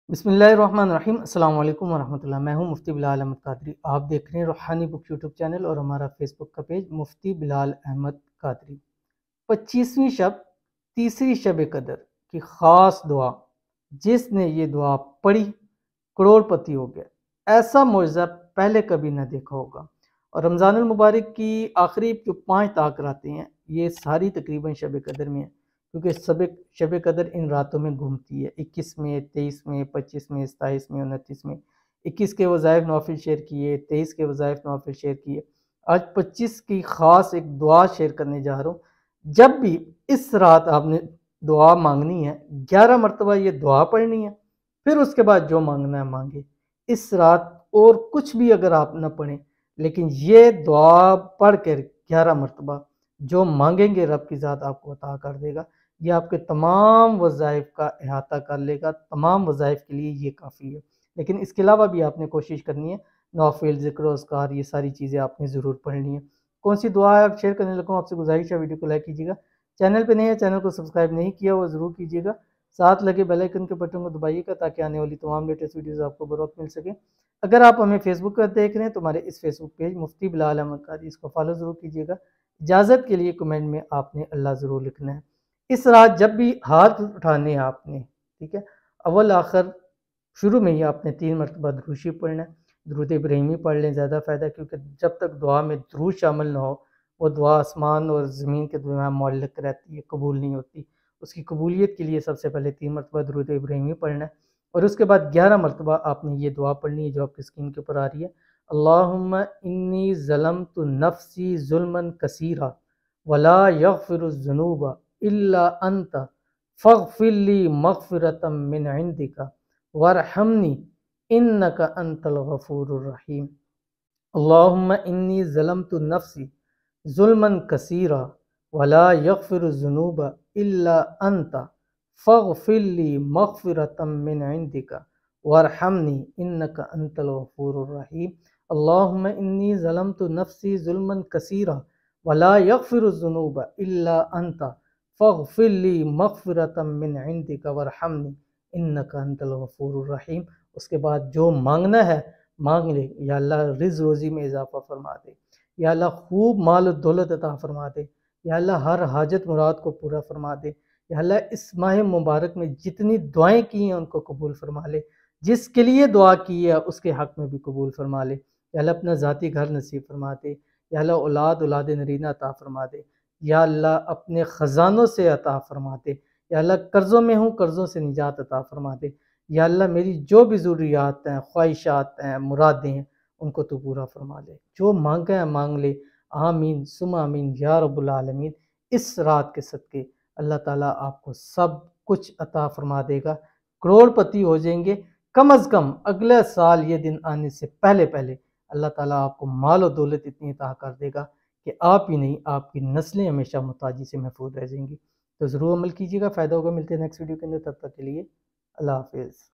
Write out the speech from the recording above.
बिस्मिल्लाहिर्रहमानिर्रहीम। अस्सलाम वालेकुम वरहमतुल्लाह। मैं हूं मुफ्ती बिलाल अहमद कादरी। आप देख रहे हैं रूहानी बुक यूट्यूब चैनल और हमारा फेसबुक का पेज मुफ्ती बिलाल अहमद कादरी। 25वीं शब, तीसरी शब कदर की ख़ास दुआ, जिसने ये दुआ पढ़ी करोड़पति हो गया। ऐसा मुआज़ा पहले कभी ना देखा होगा। और रमज़ानुल मुबारक की आखिरी जो 5 ताक रातें हैं, ये सारी तकरीबन शब कदर में है, क्योंकि सब शब कदर इन रातों में घूमती है। 21 में, 23 में, 25 में, 27 में, 29 में। 21 के वज़ाइफ नवाफिल शेयर किए, 23 के वज़ाइफ नवाफिल शेयर किए। आज 25 की ख़ास एक दुआ शेयर करने जा रहा हूँ। जब भी इस रात आपने दुआ मांगनी है, 11 मरतबा ये दुआ पढ़नी है, फिर उसके बाद जो मांगना है मांगे। इस रात और कुछ भी अगर आप न पढ़ें, लेकिन ये दुआ पढ़ कर 11 मरतबा जो मांगेंगे रब की ज़ात आपको अता कर देगा। ये आपके तमाम वज़ाइफ का अहाता कर लेगा। तमाम वज़ाइफ के लिए ये काफ़ी है। लेकिन इसके अलावा भी आपने कोशिश करनी है, नवाफिल, ज़िक्र, अस्कार, ये सारी चीज़ें आपने ज़रूर पढ़नी है। कौन सी दुआ है आप शेयर करने लगा हूँ, आपसे गुजारिश है वीडियो को लाइक कीजिएगा। चैनल पे नए हैं, चैनल को सब्सक्राइब नहीं किया वो ज़रूर कीजिएगा। साथ लगे बेल आइकन के बटन को दबाइएगा ताकि आने वाली तमाम लेटेस्ट वीडियोज़ आपको बर वक्त मिल सके। अगर आप हमें फेसबुक पर देख रहे हैं तो हमारे इस फेसबुक पेज मुफ्ती बिलाल अहमद कादरी, इसको फॉलो ज़रूर कीजिएगा। इजाज़त के लिए कमेंट में आपने अल्लाह ज़रूर लिखना है। इस रात जब भी हाथ उठाने हैं आपने, ठीक है, अव्वल आखिर शुरू में ही आपने 3 मरतबा दुरूद शरीफ पढ़ना है। दुरूद इब्राहिमी पढ़ लें, ज़्यादा फ़ायदा, क्योंकि जब तक दुआ में दुरूद शामिल ना हो, वो दुआ आसमान और ज़मीन के दरमियान मुअल्लक़ रहती है, कबूल नहीं होती। उसकी कबूलियत के लिए सबसे पहले 3 मरतबा दुरूद इब्राहिमी पढ़ना है और उसके बाद 11 मरतबा आपने ये दुआ पढ़नी है जो आपकी स्क्रीन के ऊपर आ रही है। अल्लाहुम्मा इन्नी ज़लमतु नफ़्सी ज़ुल्मन कसीरा वला यग़फ़िरुज़्ज़ुनूबा इल्ला अंता फ़ग़फ़िर ली मग़फ़िरतम मिन इंदिका वरहमनी इन्नका अंतल गफ़ूरुर रहीम। अल्लाहुम्मा इन्नी ज़लमतु नफ़्सी ज़ुल्मन कसीरा वला यग़फ़िरुज़्ज़ुनूबा इल्ला अंता फ़ग़फ़िर ली मग़फ़िरतम मिन इंदिका वरहमनी इन्नका अंतल गफ़ूरुर रहीम। अल्लाहुम्मा इन्नी ज़लमतु नफ़्सी ज़ुल्मन कसीरा वला यग़फ़िरुज़्ज़ुनूबा इल्ला अंता फ़ग़फ़िर ली मग़फ़िरतम मिन इंदिका वरहमनी इन्नका अंतल गफ़ूरुर रहीम। उसके बाद जो मांगना है मांग ले। या अल्लाह रिज़्क़ रोज़ी में इजाफ़ा फरमा दे, या अल्लाह खूब माल और दौलत अता फरमा दे, या अल्लाह हर हाजत मुराद को पूरा फरमा दे, या अल्लाह इस माह मुबारक में जितनी दुआएं की हैं उनको कबूल फरमा ले, जिसके लिए दुआ की है उसके हक़ में भी कबूल फरमा ले। या अल्लाह अपना ज़ाती घर नसीब फरमा दे, या अल्लाह औलाद नरीना अता फरमा दे, या अल्लाह अपने ख़ज़ानों से अता फरमा दे, या अल्लाह कर्ज़ों में हूँ कर्ज़ों से निजात अता फरमा दे, या अल्लाह मेरी जो भी ज़रूरियात हैं, ख्वाहिशात हैं, मुरादें हैं, उनको तो पूरा फरमा ले। जो मांगा है मांग ले। आमीन सुम्मा आमीन या रब्बुल आलमीन। इस रात के सदके अल्लाह ताला आपको सब कुछ अता फरमा देगा, करोड़पति हो जाएंगे। कम अज़ कम अगले साल ये दिन आने से पहले पहले अल्लाह ताला आपको माल और दौलत इतनी अता कर देगा कि आप ही नहीं, आपकी नस्लें हमेशा मुहताजी से महफूज रह जाएंगी। तो ज़रूर अमल कीजिएगा, फ़ायदा होगा। मिलते हैं नेक्स्ट वीडियो के अंदर, तब तक के लिए अल्लाह हाफ़िज़।